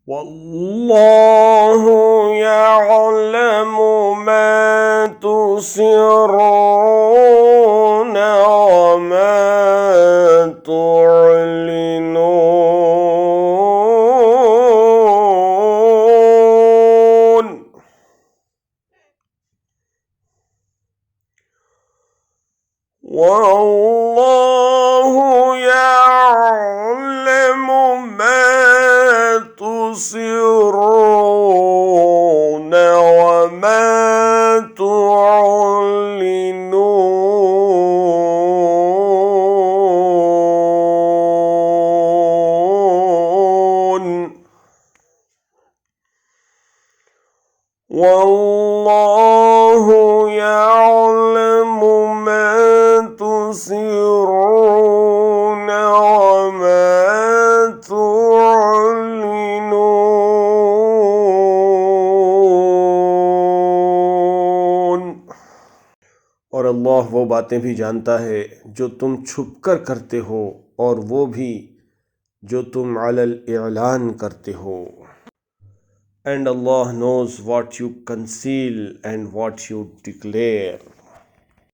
والله يعلم ما تسرون وما تعلنون. والله يعلم ما تسرون وما تعلنون. والله يعلم ما تسرون وما تعلنون. और अल्लाह वो बातें भी जानता है जो तुम छुप कर करते हो और वो भी जो तुम अलल इलान करते हो. And Allah knows what you conceal and what you declare.